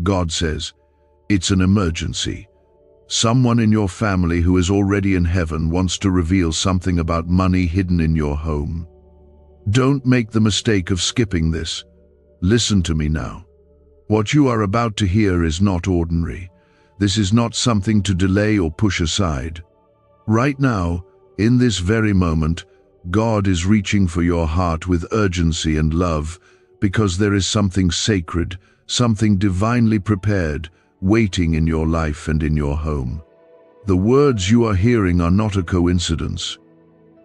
God says, it's an emergency. Someone in your family who is already in heaven wants to reveal something about money hidden in your home. Don't make the mistake of skipping this. Listen to me now. What you are about to hear is not ordinary. This is not something to delay or push aside. Right now, in this very moment, God is reaching for your heart with urgency and love, because there is something sacred, something divinely prepared, waiting in your life and in your home. The words you are hearing are not a coincidence.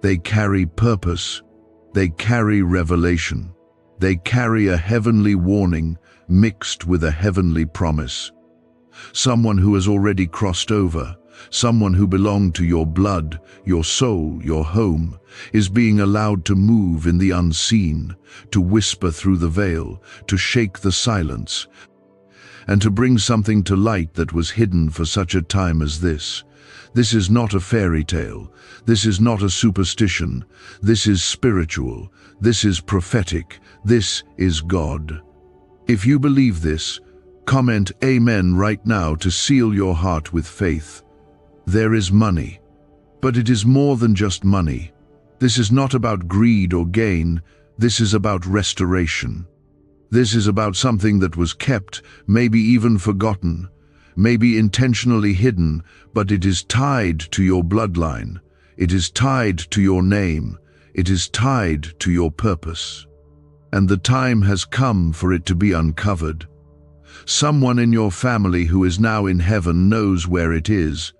They carry purpose. They carry revelation. They carry a heavenly warning mixed with a heavenly promise. Someone who has already crossed over, someone who belonged to your blood, your soul, your home, is being allowed to move in the unseen, to whisper through the veil, to shake the silence, and to bring something to light that was hidden for such a time as this. This is not a fairy tale. This is not a superstition. This is spiritual. This is prophetic. This is God. If you believe this, comment Amen right now to seal your heart with faith. There is money, but it is more than just money. This is not about greed or gain. This is about restoration. This is about something that was kept, maybe even forgotten, maybe intentionally hidden, but it is tied to your bloodline. It is tied to your name. It is tied to your purpose. And the time has come for it to be uncovered. Someone in your family who is now in heaven knows where it is,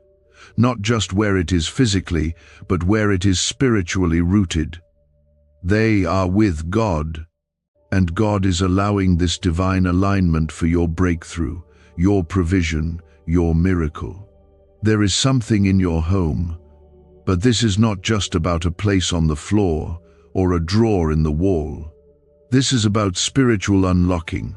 not just where it is physically, but where it is spiritually rooted. They are with God, and God is allowing this divine alignment for your breakthrough, your provision, your miracle. There is something in your home, but this is not just about a place on the floor or a drawer in the wall. This is about spiritual unlocking.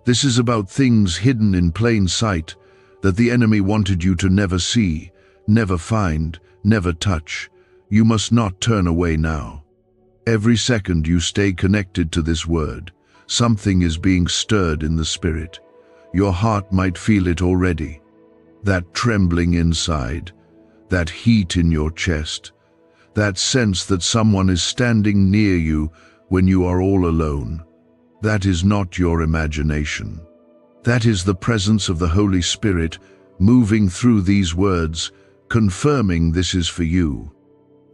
This is about things hidden in plain sight that the enemy wanted you to never see, never find, never touch. You must not turn away now. Every second you stay connected to this word, something is being stirred in the spirit. Your heart might feel it already. That trembling inside, that heat in your chest, that sense that someone is standing near you when you are all alone. That is not your imagination. That is the presence of the Holy Spirit moving through these words, confirming this is for you.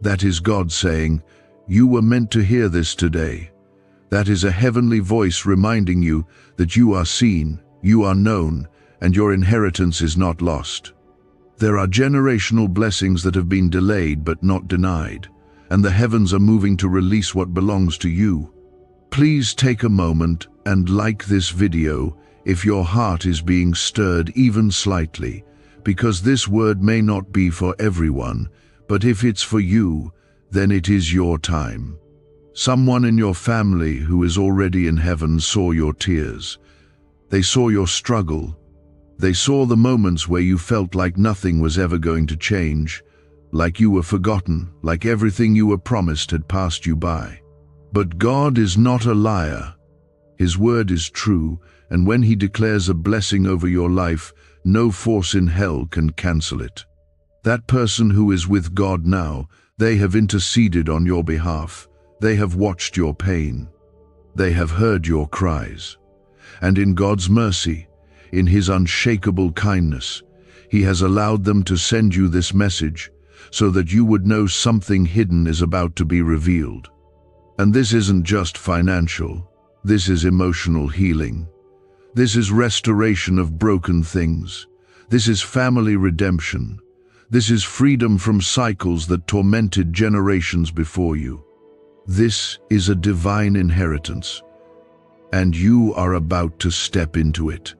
That is God saying, you were meant to hear this today. That is a heavenly voice reminding you that you are seen, you are known, and your inheritance is not lost. There are generational blessings that have been delayed but not denied, and the heavens are moving to release what belongs to you. Please take a moment and like this video if your heart is being stirred even slightly, because this word may not be for everyone, but if it's for you, then it is your time. Someone in your family who is already in heaven saw your tears. They saw your struggle. They saw the moments where you felt like nothing was ever going to change, like you were forgotten, like everything you were promised had passed you by. But God is not a liar. His word is true, and when He declares a blessing over your life, no force in hell can cancel it. That person who is with God now, they have interceded on your behalf. They have watched your pain. They have heard your cries. And in God's mercy, in His unshakable kindness, He has allowed them to send you this message so that you would know something hidden is about to be revealed. And this isn't just financial. This is emotional healing. This is restoration of broken things. This is family redemption. This is freedom from cycles that tormented generations before you. This is a divine inheritance, and you are about to step into it.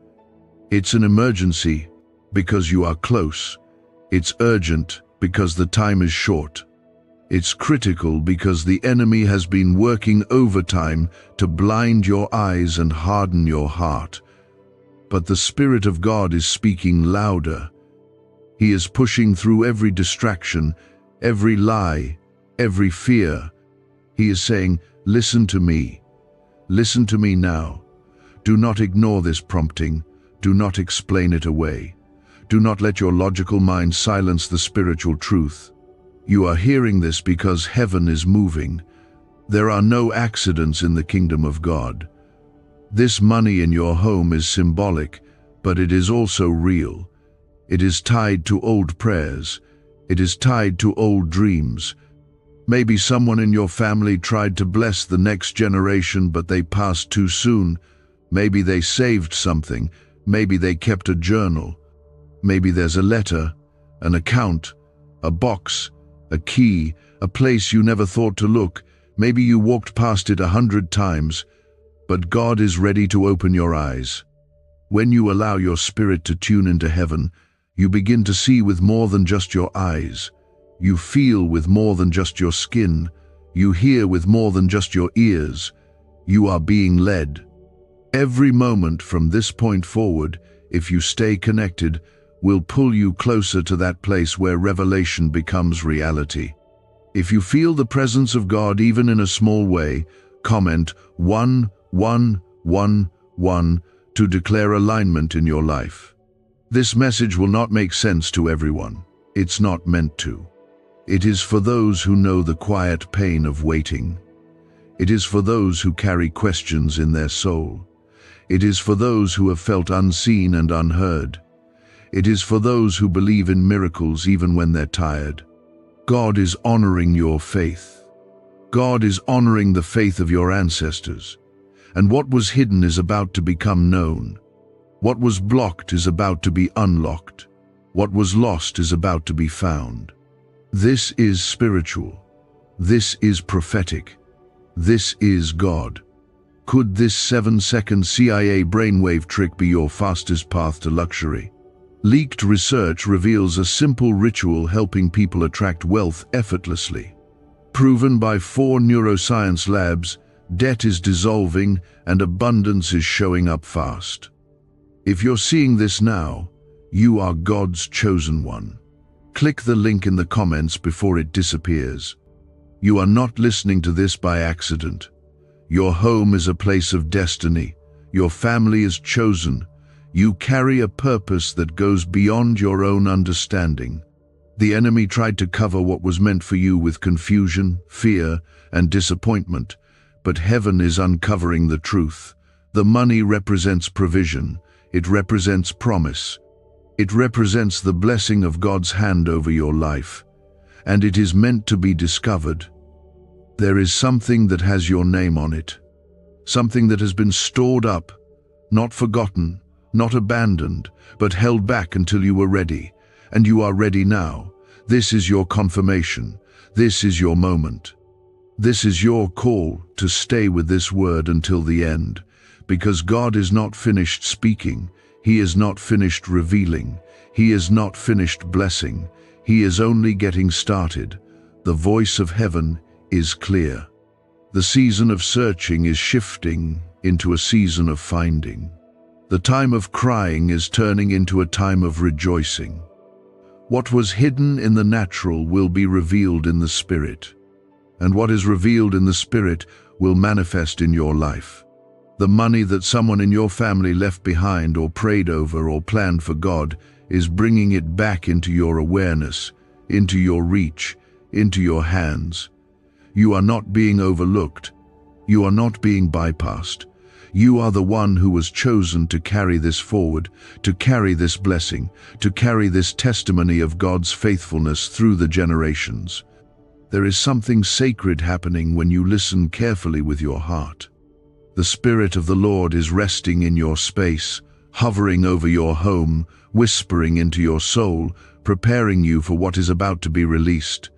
It's an emergency because you are close. It's urgent because the time is short. It's critical because the enemy has been working overtime to blind your eyes and harden your heart. But the Spirit of God is speaking louder. He is pushing through every distraction, every lie, every fear. He is saying, listen to me. Listen to me now. Do not ignore this prompting. Do not explain it away. Do not let your logical mind silence the spiritual truth. You are hearing this because heaven is moving. There are no accidents in the kingdom of God. This money in your home is symbolic, but it is also real. It is tied to old prayers. It is tied to old dreams. Maybe someone in your family tried to bless the next generation, but they passed too soon. Maybe they saved something. Maybe they kept a journal. Maybe there's a letter, an account, a box, a key, a place you never thought to look. Maybe you walked past it 100 times, but God is ready to open your eyes. When you allow your spirit to tune into heaven, you begin to see with more than just your eyes. You feel with more than just your skin. You hear with more than just your ears. You are being led. Every moment from this point forward, if you stay connected, will pull you closer to that place where revelation becomes reality. If you feel the presence of God even in a small way, comment 1111 to declare alignment in your life. This message will not make sense to everyone. It's not meant to. It is for those who know the quiet pain of waiting. It is for those who carry questions in their soul. It is for those who have felt unseen and unheard. It is for those who believe in miracles even when they're tired. God is honoring your faith. God is honoring the faith of your ancestors. And what was hidden is about to become known. What was blocked is about to be unlocked. What was lost is about to be found. This is spiritual. This is prophetic. This is God. Could this 7-second CIA brainwave trick be your fastest path to luxury? Leaked research reveals a simple ritual helping people attract wealth effortlessly. Proven by 4 neuroscience labs, debt is dissolving and abundance is showing up fast. If you're seeing this now, you are God's chosen one. Click the link in the comments before it disappears. You are not listening to this by accident. Your home is a place of destiny. Your family is chosen. You carry a purpose that goes beyond your own understanding. The enemy tried to cover what was meant for you with confusion, fear, and disappointment, but heaven is uncovering the truth. The money represents provision. It represents promise. It represents the blessing of God's hand over your life, and it is meant to be discovered. There is something that has your name on it, something that has been stored up, not forgotten, not abandoned, but held back until you were ready, and you are ready now. This is your confirmation. This is your moment. This is your call to stay with this word until the end, because God is not finished speaking. He is not finished revealing. He is not finished blessing. He is only getting started. The voice of heaven is clear. The season of searching is shifting into a season of finding. The time of crying is turning into a time of rejoicing. What was hidden in the natural will be revealed in the spirit, and what is revealed in the spirit will manifest in your life. The money that someone in your family left behind or prayed over or planned for God is bringing it back into your awareness, into your reach, into your hands. You are not being overlooked. You are not being bypassed. You are the one who was chosen to carry this forward, to carry this blessing, to carry this testimony of God's faithfulness through the generations. There is something sacred happening when you listen carefully with your heart. The Spirit of the Lord is resting in your space, hovering over your home, whispering into your soul, preparing you for what is about to be released.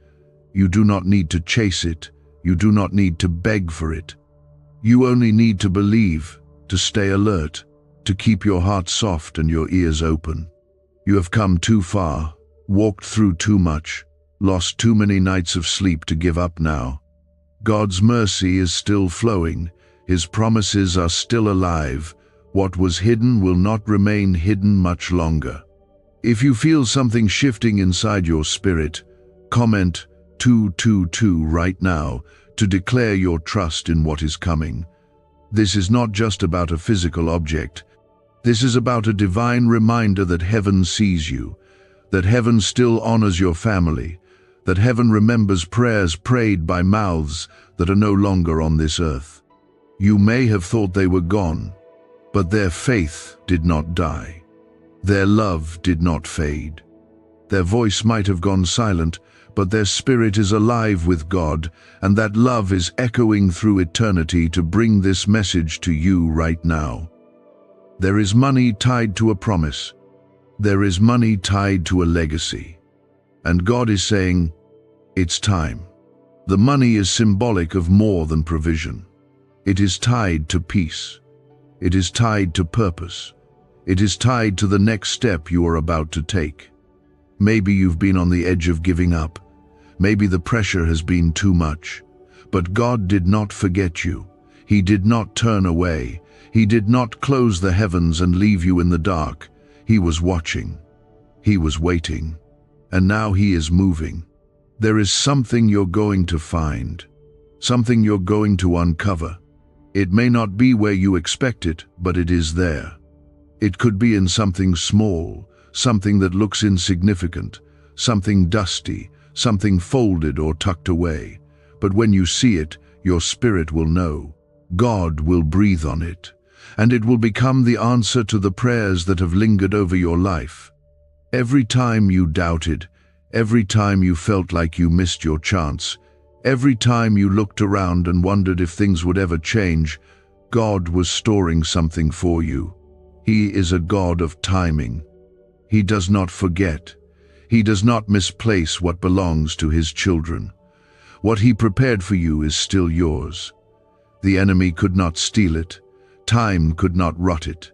You do not need to chase it. You do not need to beg for it. You only need to believe, to stay alert, to keep your heart soft and your ears open. You have come too far, walked through too much, lost too many nights of sleep to give up now. God's mercy is still flowing. His promises are still alive. What was hidden will not remain hidden much longer. If you feel something shifting inside your spirit, comment 222 right now to declare your trust in what is coming. This is not just about a physical object. This is about a divine reminder that heaven sees you, that heaven still honors your family, that heaven remembers prayers prayed by mouths that are no longer on this earth. You may have thought they were gone, but their faith did not die. Their love did not fade. Their voice might have gone silent, but their spirit is alive with God, and that love is echoing through eternity to bring this message to you right now. There is money tied to a promise. There is money tied to a legacy. And God is saying, it's time. The money is symbolic of more than provision. It is tied to peace. It is tied to purpose. It is tied to the next step you are about to take. Maybe you've been on the edge of giving up. Maybe the pressure has been too much. But God did not forget you. He did not turn away. He did not close the heavens and leave you in the dark. He was watching. He was waiting. And now He is moving. There is something you're going to find. Something you're going to uncover. It may not be where you expect it, but it is there. It could be in something small, something that looks insignificant, something dusty, something folded or tucked away. But when you see it, your spirit will know. God will breathe on it, and it will become the answer to the prayers that have lingered over your life. Every time you doubted, every time you felt like you missed your chance, every time you looked around and wondered if things would ever change, God was storing something for you. He is a God of timing. He does not forget. He does not misplace what belongs to His children. What He prepared for you is still yours. The enemy could not steal it. Time could not rot it.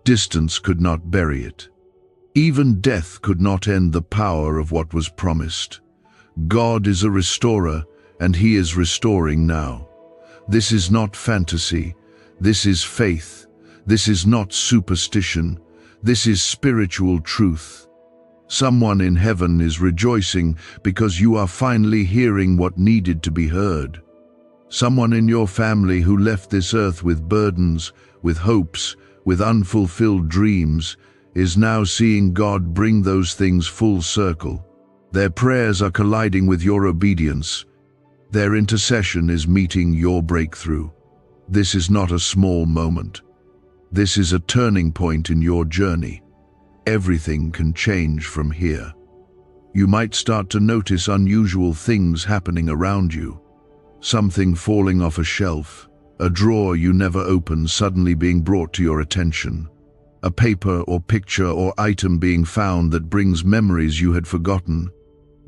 Distance could not bury it. Even death could not end the power of what was promised. God is a restorer, and He is restoring now. This is not fantasy. This is faith. This is not superstition. This is spiritual truth. Someone in heaven is rejoicing because you are finally hearing what needed to be heard. Someone in your family who left this earth with burdens, with hopes, with unfulfilled dreams, is now seeing God bring those things full circle. Their prayers are colliding with your obedience. Their intercession is meeting your breakthrough. This is not a small moment. This is a turning point in your journey. Everything can change from here. You might start to notice unusual things happening around you. Something falling off a shelf, a drawer you never opened suddenly being brought to your attention, a paper or picture or item being found that brings memories you had forgotten.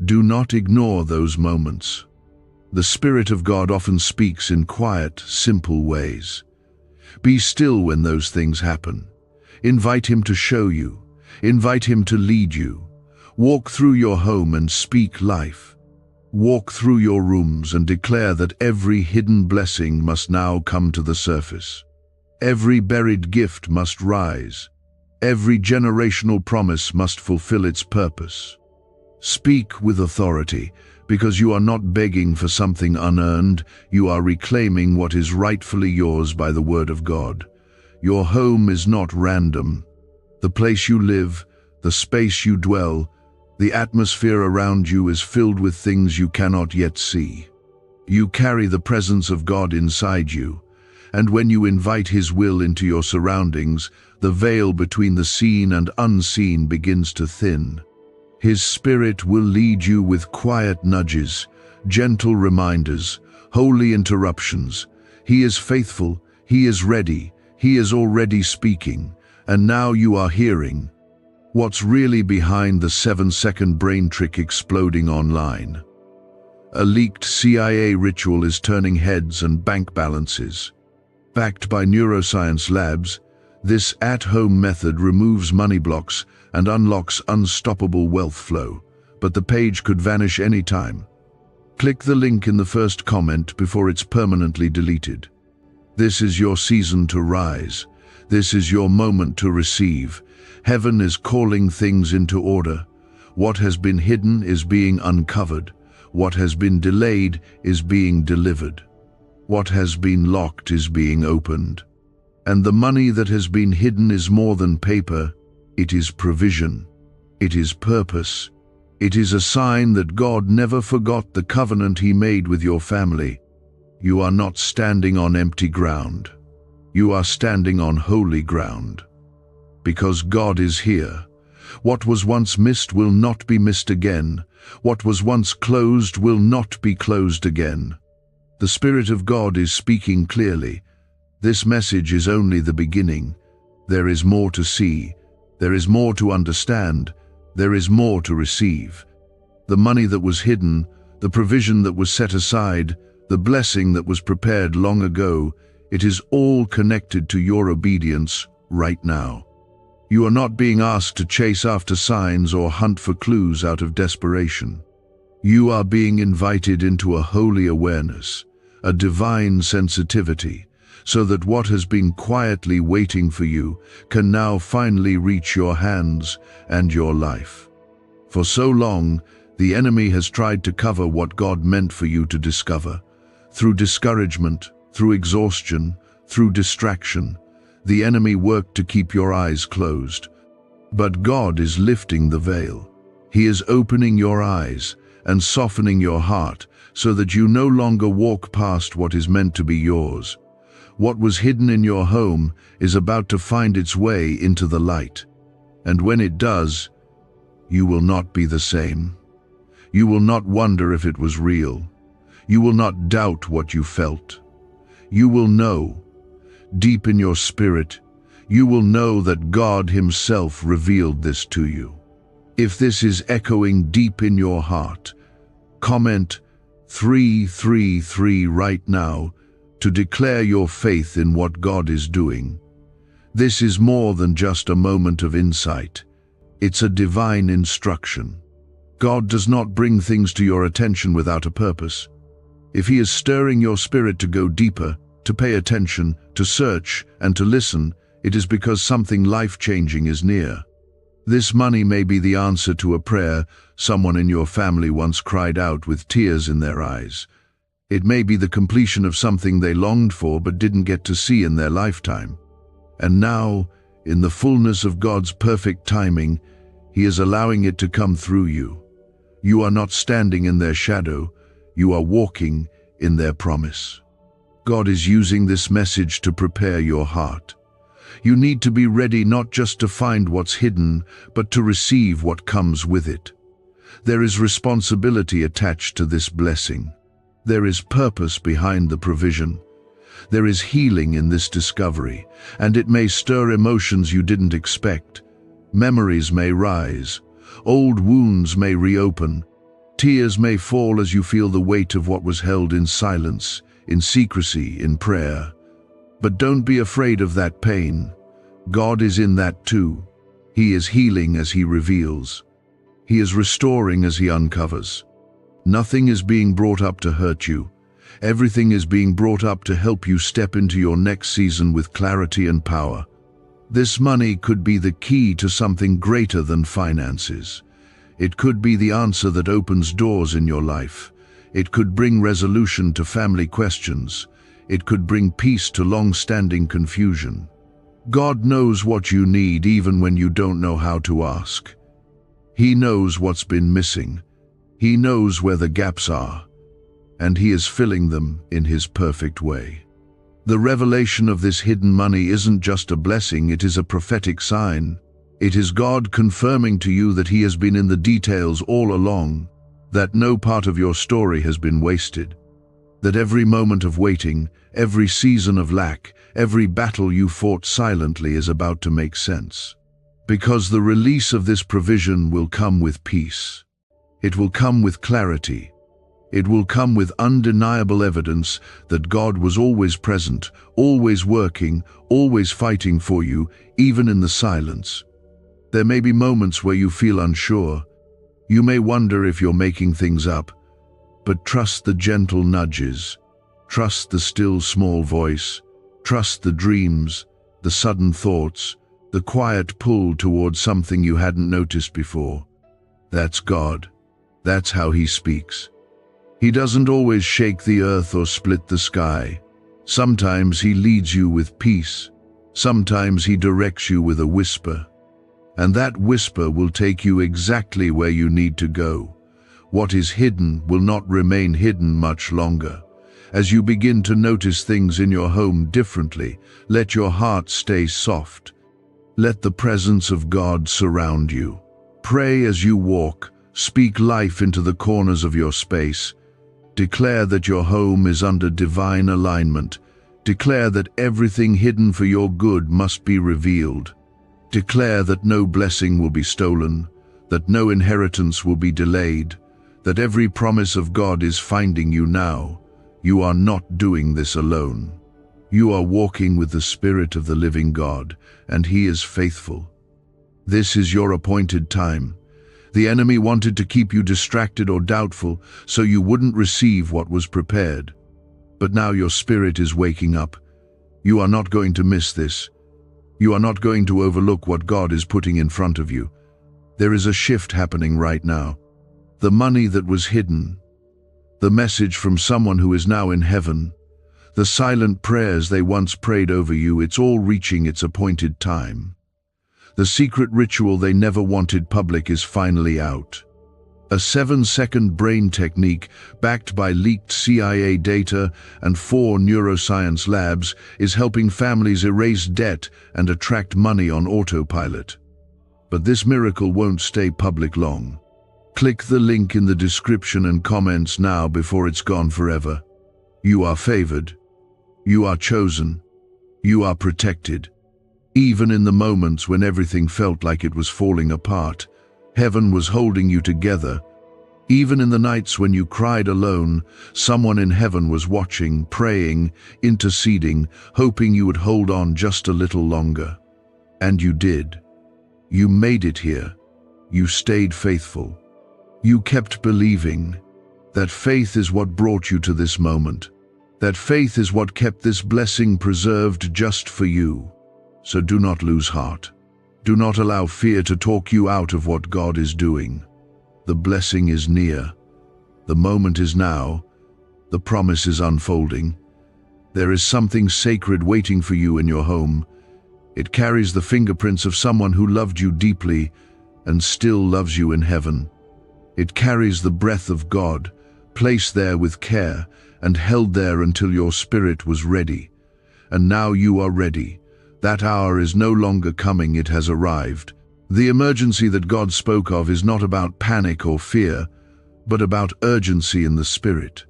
Do not ignore those moments. The Spirit of God often speaks in quiet, simple ways. Be still when those things happen. Invite Him to show you. Invite Him to lead you. Walk through your home and speak life. Walk through your rooms and declare that every hidden blessing must now come to the surface. Every buried gift must rise. Every generational promise must fulfill its purpose. Speak with authority, because you are not begging for something unearned. You are reclaiming what is rightfully yours by the word of God. Your home is not random. The place you live, the space you dwell, the atmosphere around you is filled with things you cannot yet see. You carry the presence of God inside you, and when you invite His will into your surroundings, the veil between the seen and unseen begins to thin. His Spirit will lead you with quiet nudges, gentle reminders, holy interruptions. He is faithful, He is ready, He is already speaking, and now you are hearing. What's really behind the 7-second brain trick exploding online? A leaked CIA ritual is turning heads and bank balances. Backed by neuroscience labs, this at-home method removes money blocks and unlocks unstoppable wealth flow, but the page could vanish anytime. Click the link in the first comment before it's permanently deleted. This is your season to rise. This is your moment to receive. Heaven is calling things into order. What has been hidden is being uncovered. What has been delayed is being delivered. What has been locked is being opened. And the money that has been hidden is more than paper. It is provision. It is purpose. It is a sign that God never forgot the covenant He made with your family. You are not standing on empty ground. You are standing on holy ground. Because God is here. What was once missed will not be missed again. What was once closed will not be closed again. The Spirit of God is speaking clearly. This message is only the beginning. There is more to see. There is more to understand. There is more to receive. The money that was hidden, the provision that was set aside, the blessing that was prepared long ago, it is all connected to your obedience right now. You are not being asked to chase after signs or hunt for clues out of desperation. You are being invited into a holy awareness, a divine sensitivity, so that what has been quietly waiting for you can now finally reach your hands and your life. For so long, the enemy has tried to cover what God meant for you to discover. Through discouragement, through exhaustion, through distraction, the enemy worked to keep your eyes closed. But God is lifting the veil. He is opening your eyes and softening your heart so that you no longer walk past what is meant to be yours. What was hidden in your home is about to find its way into the light. And when it does, you will not be the same. You will not wonder if it was real. You will not doubt what you felt. You will know, deep in your spirit, you will know that God Himself revealed this to you. If this is echoing deep in your heart, comment 333 right now to declare your faith in what God is doing. This is more than just a moment of insight. It's a divine instruction. God does not bring things to your attention without a purpose. If He is stirring your spirit to go deeper, to pay attention, to search, and to listen, it is because something life-changing is near. This money may be the answer to a prayer someone in your family once cried out with tears in their eyes. It may be the completion of something they longed for but didn't get to see in their lifetime. And now, in the fullness of God's perfect timing, He is allowing it to come through you. You are not standing in their shadow, you are walking in their promise. God is using this message to prepare your heart. You need to be ready not just to find what's hidden, but to receive what comes with it. There is responsibility attached to this blessing. There is purpose behind the provision. There is healing in this discovery, and it may stir emotions you didn't expect. Memories may rise. Old wounds may reopen. Tears may fall as you feel the weight of what was held in silence, in secrecy, in prayer. But don't be afraid of that pain. God is in that too. He is healing as He reveals. He is restoring as He uncovers. Nothing is being brought up to hurt you. Everything is being brought up to help you step into your next season with clarity and power. This money could be the key to something greater than finances. It could be the answer that opens doors in your life. It could bring resolution to family questions. It could bring peace to long-standing confusion. God knows what you need even when you don't know how to ask. He knows what's been missing. He knows where the gaps are, and He is filling them in His perfect way. The revelation of this hidden money isn't just a blessing, it is a prophetic sign. It is God confirming to you that He has been in the details all along, that no part of your story has been wasted, that every moment of waiting, every season of lack, every battle you fought silently is about to make sense. Because the release of this provision will come with peace. It will come with clarity. It will come with undeniable evidence that God was always present, always working, always fighting for you, even in the silence. There may be moments where you feel unsure. You may wonder if you're making things up, but trust the gentle nudges. Trust the still small voice. Trust the dreams, the sudden thoughts, the quiet pull towards something you hadn't noticed before. That's God. That's how He speaks. He doesn't always shake the earth or split the sky. Sometimes He leads you with peace. Sometimes he directs you with a whisper, and that whisper will take you exactly where you need to go. What is hidden will not remain hidden much longer. As you begin to notice things in your home differently, let your heart stay soft. Let the presence of God surround you. Pray as you walk. Speak life into the corners of your space. Declare that your home is under divine alignment. Declare that everything hidden for your good must be revealed. Declare that no blessing will be stolen, that no inheritance will be delayed, that every promise of God is finding you now. You are not doing this alone. You are walking with the Spirit of the living God, and He is faithful. This is your appointed time. The enemy wanted to keep you distracted or doubtful, so you wouldn't receive what was prepared. But now your spirit is waking up. You are not going to miss this. You are not going to overlook what God is putting in front of you. There is a shift happening right now. The money that was hidden, the message from someone who is now in heaven, the silent prayers they once prayed over you, it's all reaching its appointed time. The secret ritual they never wanted public is finally out. A 7-second brain technique backed by leaked CIA data and 4 neuroscience labs is helping families erase debt and attract money on autopilot. But this miracle won't stay public long. Click the link in the description and comments now before it's gone forever. You are favored. You are chosen. You are protected. Even in the moments when everything felt like it was falling apart, heaven was holding you together. Even in the nights when you cried alone, someone in heaven was watching, praying, interceding, hoping you would hold on just a little longer. And you did. You made it here. You stayed faithful. You kept believing. That faith is what brought you to this moment. That faith is what kept this blessing preserved just for you. So do not lose heart. Do not allow fear to talk you out of what God is doing. The blessing is near. The moment is now. The promise is unfolding. There is something sacred waiting for you in your home. It carries the fingerprints of someone who loved you deeply and still loves you in heaven. It carries the breath of God, placed there with care and held there until your spirit was ready. And now you are ready. That hour is no longer coming, it has arrived. The emergency that God spoke of is not about panic or fear, but about urgency in the spirit.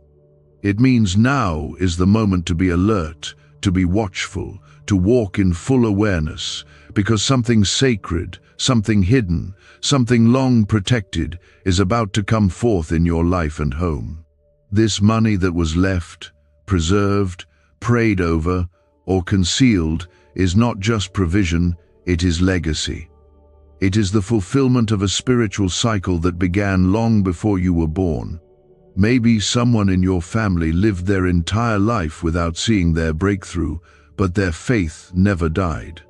It means now is the moment to be alert, to be watchful, to walk in full awareness, because something sacred, something hidden, something long protected is about to come forth in your life and home. This money that was left, preserved, prayed over, or concealed is not just provision, it is legacy. It is the fulfillment of a spiritual cycle that began long before you were born. Maybe someone in your family lived their entire life without seeing their breakthrough, but their faith never died.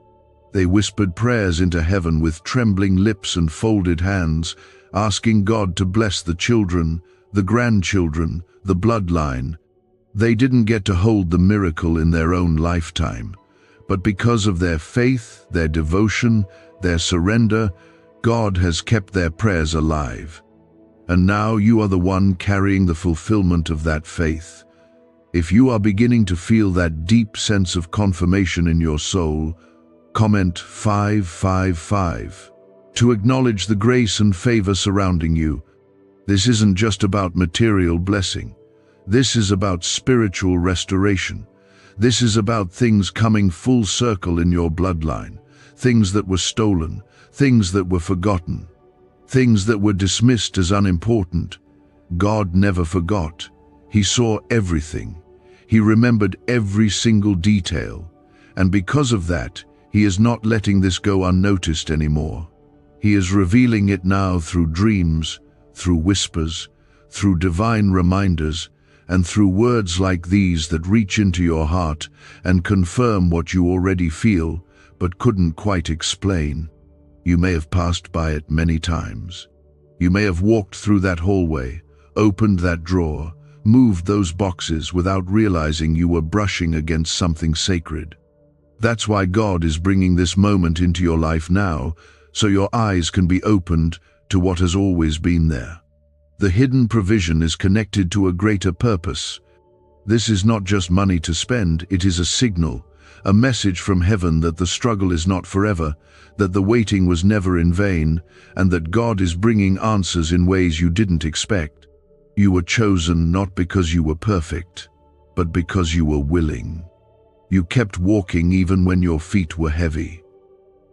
They whispered prayers into heaven with trembling lips and folded hands, asking God to bless the children, the grandchildren, the bloodline. They didn't get to hold the miracle in their own lifetime, but because of their faith, their devotion, their surrender, God has kept their prayers alive. And now you are the one carrying the fulfillment of that faith. If you are beginning to feel that deep sense of confirmation in your soul, comment 555 to acknowledge the grace and favor surrounding you. This isn't just about material blessing. This is about spiritual restoration. This is about things coming full circle in your bloodline, things that were stolen, things that were forgotten, things that were dismissed as unimportant. God never forgot. He saw everything. He remembered every single detail. And because of that, He is not letting this go unnoticed anymore. He is revealing it now through dreams, through whispers, through divine reminders, and through words like these that reach into your heart and confirm what you already feel but couldn't quite explain. You may have passed by it many times. You may have walked through that hallway, opened that drawer, moved those boxes without realizing you were brushing against something sacred. That's why God is bringing this moment into your life now, so your eyes can be opened to what has always been there. The hidden provision is connected to a greater purpose. This is not just money to spend, it is a signal, a message from heaven that the struggle is not forever, that the waiting was never in vain, and that God is bringing answers in ways you didn't expect. You were chosen not because you were perfect, but because you were willing. You kept walking even when your feet were heavy.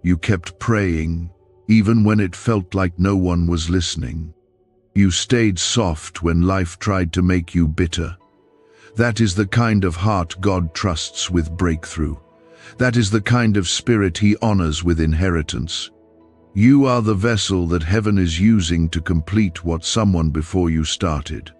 You kept praying, even when it felt like no one was listening. You stayed soft when life tried to make you bitter. That is the kind of heart God trusts with breakthrough. That is the kind of spirit He honors with inheritance. You are the vessel that heaven is using to complete what someone before you started.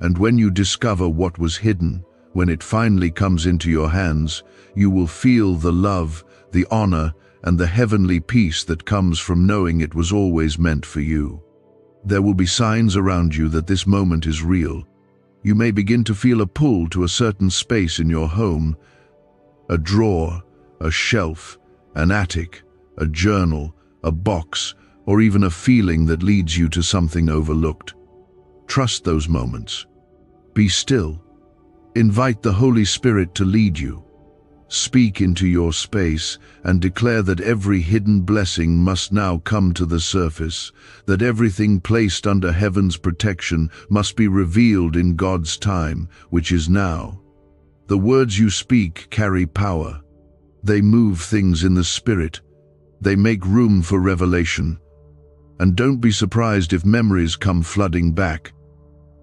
And when you discover what was hidden, when it finally comes into your hands, you will feel the love, the honor, and the heavenly peace that comes from knowing it was always meant for you. There will be signs around you that this moment is real. You may begin to feel a pull to a certain space in your home, a drawer, a shelf, an attic, a journal, a box, or even a feeling that leads you to something overlooked. Trust those moments. Be still. Invite the Holy Spirit to lead you. Speak into your space and declare that every hidden blessing must now come to the surface, that everything placed under heaven's protection must be revealed in God's time, which is now. The words you speak carry power. They move things in the spirit. They make room for revelation. And don't be surprised if memories come flooding back.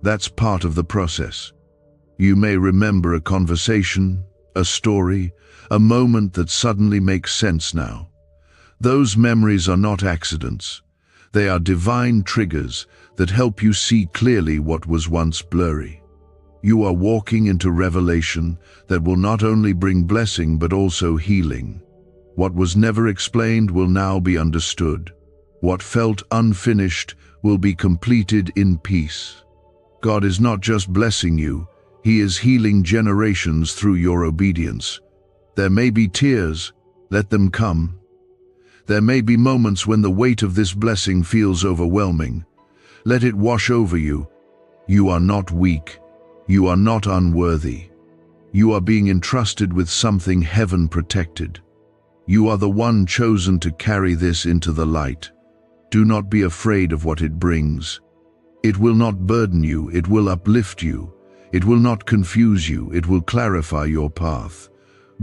That's part of the process. You may remember a conversation, a story, a moment that suddenly makes sense now. Those memories are not accidents. They are divine triggers that help you see clearly what was once blurry. You are walking into revelation that will not only bring blessing but also healing. What was never explained will now be understood. What felt unfinished will be completed in peace. God is not just blessing you, He is healing generations through your obedience. There may be tears, let them come. There may be moments when the weight of this blessing feels overwhelming. Let it wash over you. You are not weak. You are not unworthy. You are being entrusted with something heaven protected. You are the one chosen to carry this into the light. Do not be afraid of what it brings. It will not burden you, it will uplift you. It will not confuse you, it will clarify your path.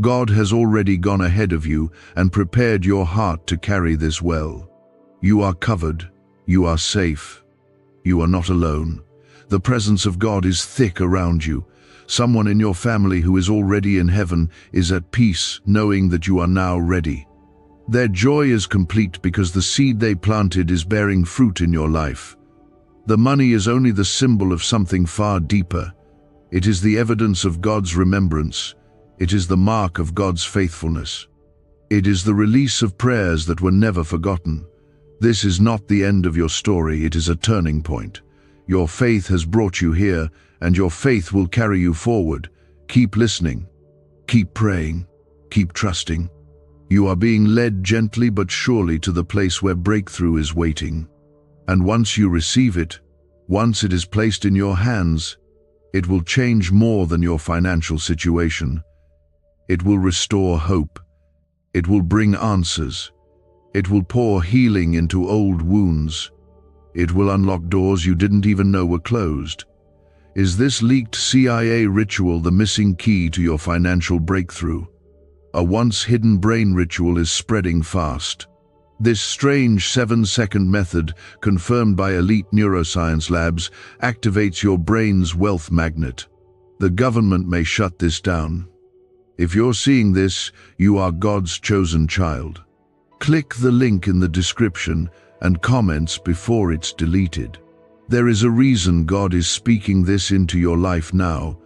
God has already gone ahead of you and prepared your heart to carry this well. You are covered, you are safe, you are not alone. The presence of God is thick around you. Someone in your family who is already in heaven is at peace, knowing that you are now ready. Their joy is complete because the seed they planted is bearing fruit in your life. The money is only the symbol of something far deeper. It is the evidence of God's remembrance. It is the mark of God's faithfulness. It is the release of prayers that were never forgotten. This is not the end of your story, it is a turning point. Your faith has brought you here, and your faith will carry you forward. Keep listening. Keep praying. Keep trusting. You are being led gently but surely to the place where breakthrough is waiting. And once you receive it, once it is placed in your hands, it will change more than your financial situation. It will restore hope. It will bring answers. It will pour healing into old wounds. It will unlock doors you didn't even know were closed. Is this leaked CIA ritual the missing key to your financial breakthrough? A once hidden brain ritual is spreading fast. This strange 7-second method, confirmed by elite neuroscience labs, activates your brain's wealth magnet. The government may shut this down. If you're seeing this, you are God's chosen child. Click the link in the description and comments before it's deleted. There is a reason God is speaking this into your life now.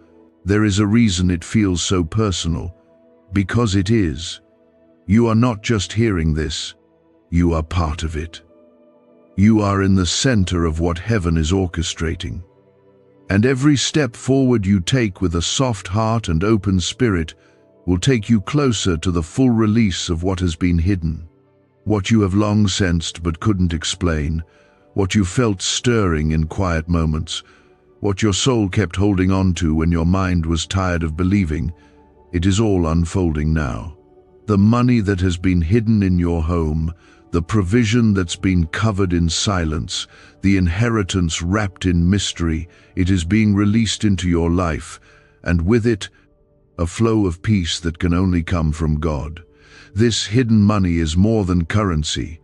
There is a reason it feels so personal. Because it is. You are not just hearing this. You are part of it. You are in the center of what heaven is orchestrating. And every step forward you take with a soft heart and open spirit will take you closer to the full release of what has been hidden, what you have long sensed but couldn't explain, what you felt stirring in quiet moments, what your soul kept holding on to when your mind was tired of believing. It is all unfolding now. The money that has been hidden in your home, the provision that's been covered in silence, the inheritance wrapped in mystery, it is being released into your life, and with it, a flow of peace that can only come from God. This hidden money is more than currency.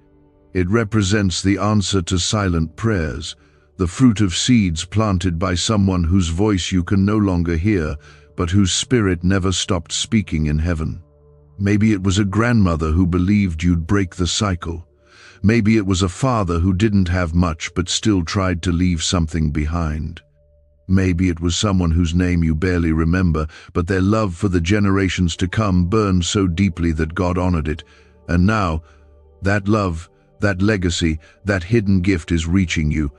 It represents the answer to silent prayers, the fruit of seeds planted by someone whose voice you can no longer hear, but whose spirit never stopped speaking in heaven. Maybe it was a grandmother who believed you'd break the cycle. Maybe it was a father who didn't have much but still tried to leave something behind. Maybe it was someone whose name you barely remember, but their love for the generations to come burned so deeply that God honored it. And now, that love, that legacy, that hidden gift is reaching you.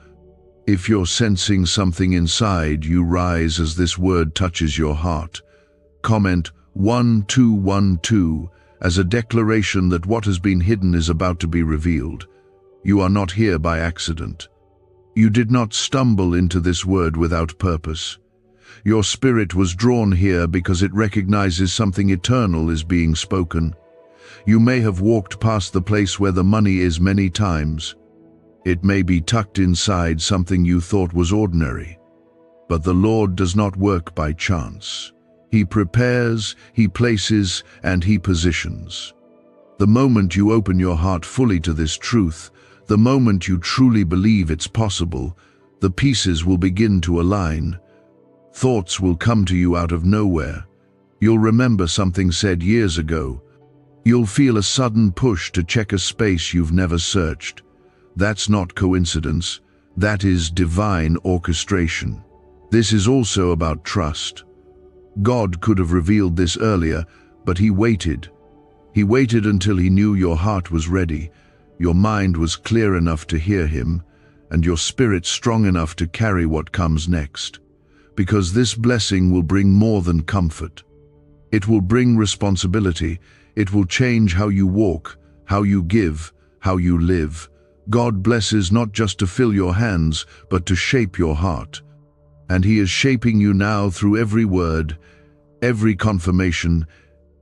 If you're sensing something inside, you rise as this word touches your heart. Comment 1212 as a declaration that what has been hidden is about to be revealed. You are not here by accident. You did not stumble into this word without purpose. Your spirit was drawn here because it recognizes something eternal is being spoken. You may have walked past the place where the money is many times. It may be tucked inside something you thought was ordinary. But the Lord does not work by chance. He prepares, He places, and He positions. The moment you open your heart fully to this truth, the moment you truly believe it's possible, the pieces will begin to align. Thoughts will come to you out of nowhere. You'll remember something said years ago. You'll feel a sudden push to check a space you've never searched. That's not coincidence. That is divine orchestration. This is also about trust. God could have revealed this earlier, but He waited. He waited until He knew your heart was ready, your mind was clear enough to hear Him, and your spirit strong enough to carry what comes next. Because this blessing will bring more than comfort. It will bring responsibility. It will change how you walk, how you give, how you live. God blesses not just to fill your hands, but to shape your heart. And He is shaping you now through every word, every confirmation,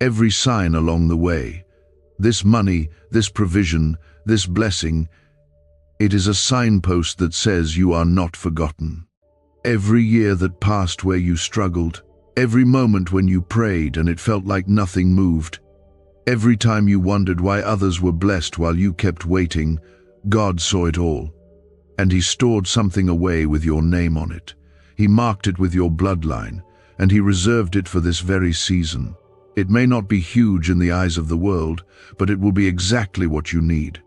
every sign along the way. This money, this provision, this blessing, it is a signpost that says you are not forgotten. Every year that passed where you struggled, every moment when you prayed and it felt like nothing moved, every time you wondered why others were blessed while you kept waiting, God saw it all. And He stored something away with your name on it. He marked it with your bloodline, and He reserved it for this very season. It may not be huge in the eyes of the world, but it will be exactly what you need.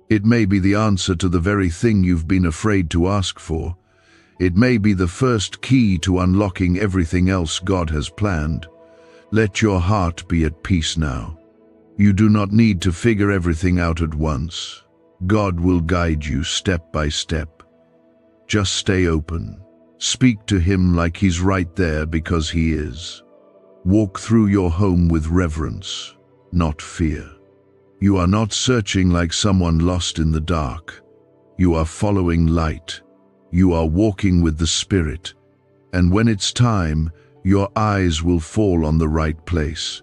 It may be the answer to the very thing you've been afraid to ask for. It may be the first key to unlocking everything else God has planned. Let your heart be at peace now. You do not need to figure everything out at once. God will guide you step by step. Just stay open. Speak to Him like He's right there because He is. Walk through your home with reverence, not fear. You are not searching like someone lost in the dark. You are following light. You are walking with the Spirit. And when it's time, your eyes will fall on the right place.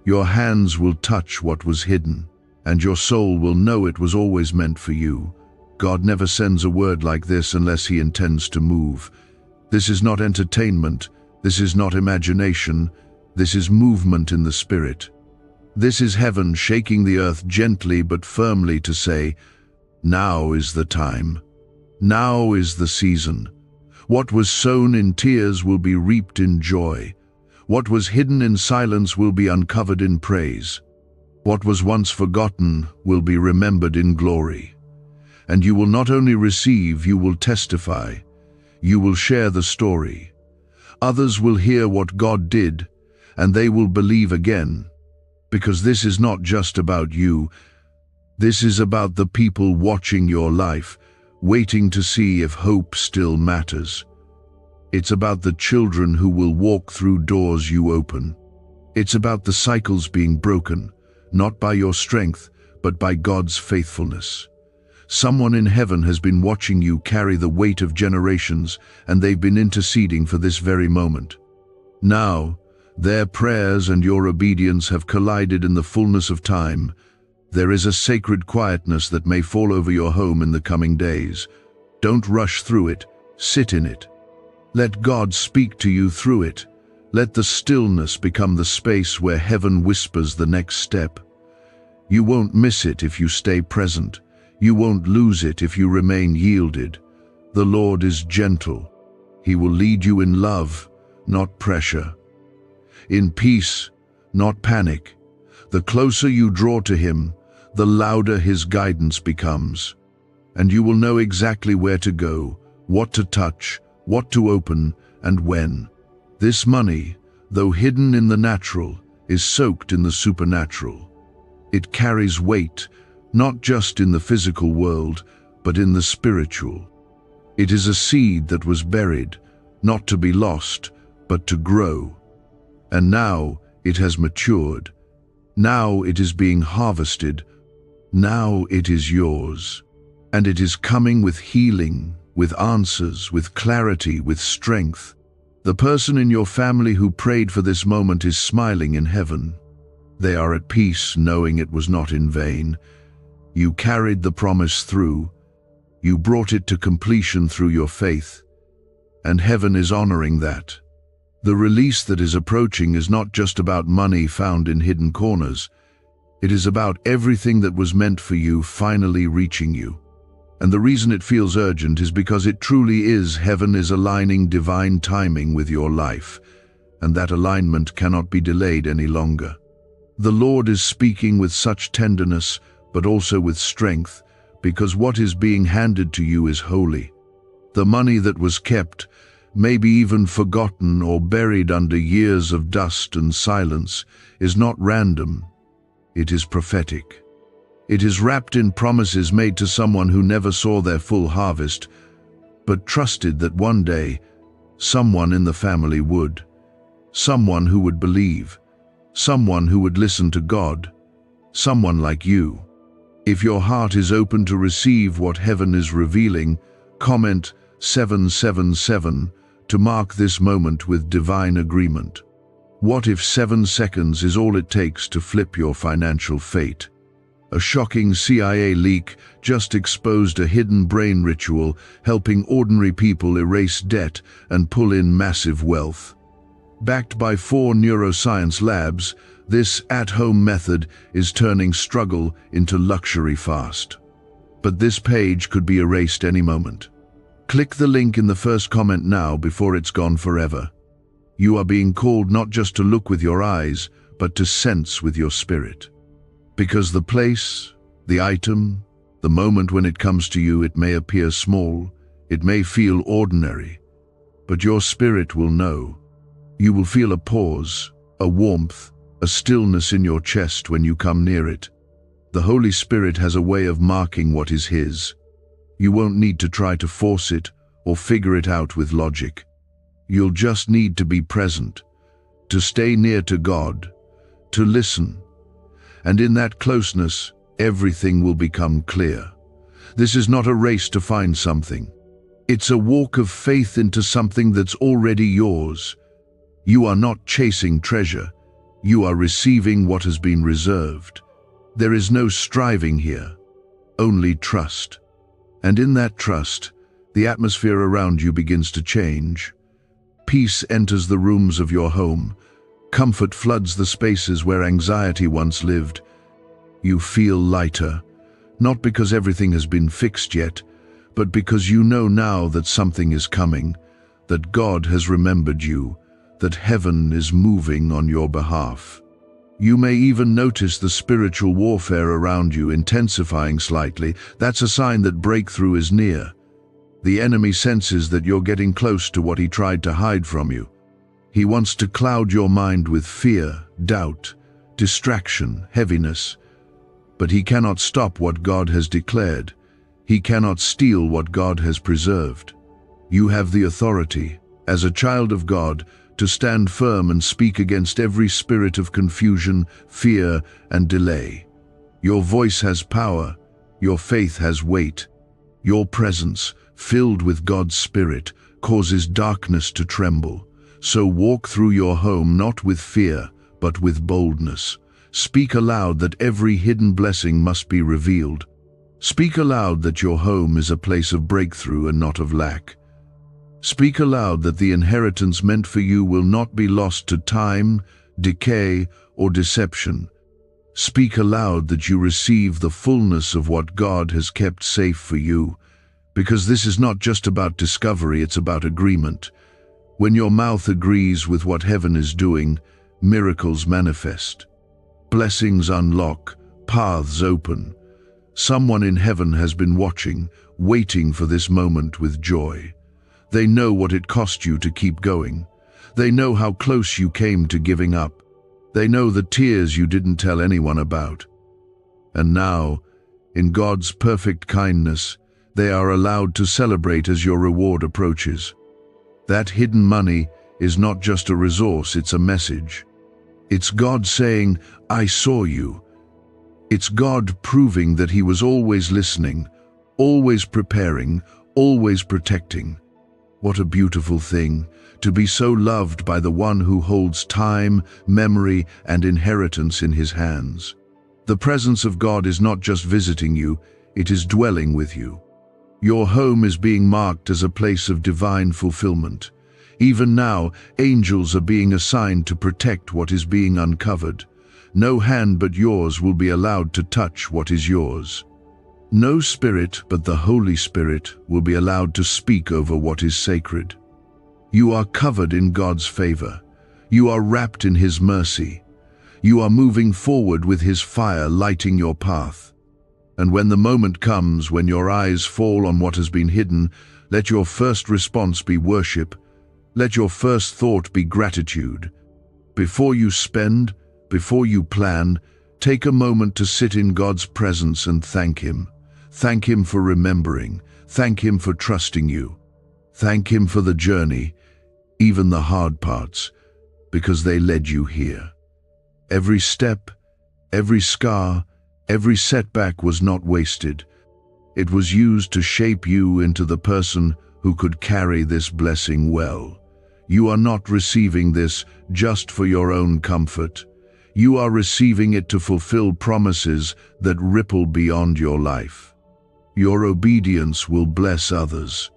Your hands will touch what was hidden, and your soul will know it was always meant for you. God never sends a word like this unless He intends to move. This is not entertainment. This is not imagination. This is movement in the Spirit. This is heaven shaking the earth gently but firmly to say, now is the time. Now is the season. What was sown in tears will be reaped in joy. What was hidden in silence will be uncovered in praise. What was once forgotten will be remembered in glory. And you will not only receive, you will testify. You will share the story. Others will hear what God did, and they will believe again. Because this is not just about you. This is about the people watching your life, waiting to see if hope still matters. It's about the children who will walk through doors you open. It's about the cycles being broken, not by your strength, but by God's faithfulness. Someone in heaven has been watching you carry the weight of generations, and they've been interceding for this very moment. Now, their prayers and your obedience have collided in the fullness of time. There is a sacred quietness that may fall over your home in the coming days. Don't rush through it, sit in it. Let God speak to you through it. Let the stillness become the space where heaven whispers the next step. You won't miss it if you stay present. You won't lose it if you remain yielded. The Lord is gentle. He will lead you in love, not pressure. In peace, not panic. The closer you draw to Him, the louder His guidance becomes. And you will know exactly where to go, what to touch, what to open, and when. This money, though hidden in the natural, is soaked in the supernatural. It carries weight, not just in the physical world, but in the spiritual. It is a seed that was buried, not to be lost, but to grow. And now it has matured. Now it is being harvested. Now it is yours. And it is coming with healing, with answers, with clarity, with strength. The person in your family who prayed for this moment is smiling in heaven. They are at peace, knowing it was not in vain. You carried the promise through. You brought it to completion through your faith. And heaven is honoring that. The release that is approaching is not just about money found in hidden corners. It is about everything that was meant for you finally reaching you. And the reason it feels urgent is because it truly is. Heaven is aligning divine timing with your life, and that alignment cannot be delayed any longer. The Lord is speaking with such tenderness, but also with strength, because what is being handed to you is holy. The money that was kept, maybe even forgotten or buried under years of dust and silence, is not random. It is prophetic. It is wrapped in promises made to someone who never saw their full harvest, but trusted that one day, someone in the family would. Someone who would believe. Someone who would listen to God. Someone like you. If your heart is open to receive what heaven is revealing, comment 777 to mark this moment with divine agreement. What if 7 seconds is all it takes to flip your financial fate? A shocking CIA leak just exposed a hidden brain ritual helping ordinary people erase debt and pull in massive wealth. Backed by 4 neuroscience labs, this at-home method is turning struggle into luxury fast. But this page could be erased any moment. Click the link in the first comment now before it's gone forever. You are being called not just to look with your eyes, but to sense with your spirit. Because the place, the item, the moment when it comes to you, it may appear small, it may feel ordinary, but your spirit will know. You will feel a pause, a warmth, a stillness in your chest when you come near it. The Holy Spirit has a way of marking what is His. You won't need to try to force it or figure it out with logic. You'll just need to be present, to stay near to God, to listen. And in that closeness, everything will become clear. This is not a race to find something. It's a walk of faith into something that's already yours. You are not chasing treasure. You are receiving what has been reserved. There is no striving here, only trust. And in that trust, the atmosphere around you begins to change. Peace enters the rooms of your home. Comfort floods the spaces where anxiety once lived. You feel lighter, not because everything has been fixed yet, but because you know now that something is coming, that God has remembered you, that heaven is moving on your behalf. You may even notice the spiritual warfare around you intensifying slightly. That's a sign that breakthrough is near. The enemy senses that you're getting close to what he tried to hide from you. He wants to cloud your mind with fear, doubt, distraction, heaviness. But he cannot stop what God has declared. He cannot steal what God has preserved. You have the authority, as a child of God, to stand firm and speak against every spirit of confusion, fear, and delay. Your voice has power. Your faith has weight. Your presence, filled with God's Spirit, causes darkness to tremble. So walk through your home not with fear, but with boldness. Speak aloud that every hidden blessing must be revealed. Speak aloud that your home is a place of breakthrough and not of lack. Speak aloud that the inheritance meant for you will not be lost to time, decay, or deception. Speak aloud that you receive the fullness of what God has kept safe for you, because this is not just about discovery, it's about agreement. When your mouth agrees with what heaven is doing, miracles manifest. Blessings unlock, paths open. Someone in heaven has been watching, waiting for this moment with joy. They know what it cost you to keep going. They know how close you came to giving up. They know the tears you didn't tell anyone about. And now, in God's perfect kindness, they are allowed to celebrate as your reward approaches. That hidden money is not just a resource, it's a message. It's God saying, "I saw you." It's God proving that He was always listening, always preparing, always protecting. What a beautiful thing, to be so loved by the one who holds time, memory, and inheritance in His hands. The presence of God is not just visiting you, it is dwelling with you. Your home is being marked as a place of divine fulfillment. Even now, angels are being assigned to protect what is being uncovered. No hand but yours will be allowed to touch what is yours. No spirit but the Holy Spirit will be allowed to speak over what is sacred. You are covered in God's favor. You are wrapped in His mercy. You are moving forward with His fire lighting your path. And when the moment comes when your eyes fall on what has been hidden, let your first response be worship. Let your first thought be gratitude. Before you spend, before you plan, take a moment to sit in God's presence and thank Him. Thank Him for remembering. Thank Him for trusting you. Thank Him for the journey, even the hard parts, because they led you here. Every step, every scar, every setback was not wasted. It was used to shape you into the person who could carry this blessing well. You are not receiving this just for your own comfort. You are receiving it to fulfill promises that ripple beyond your life. Your obedience will bless others.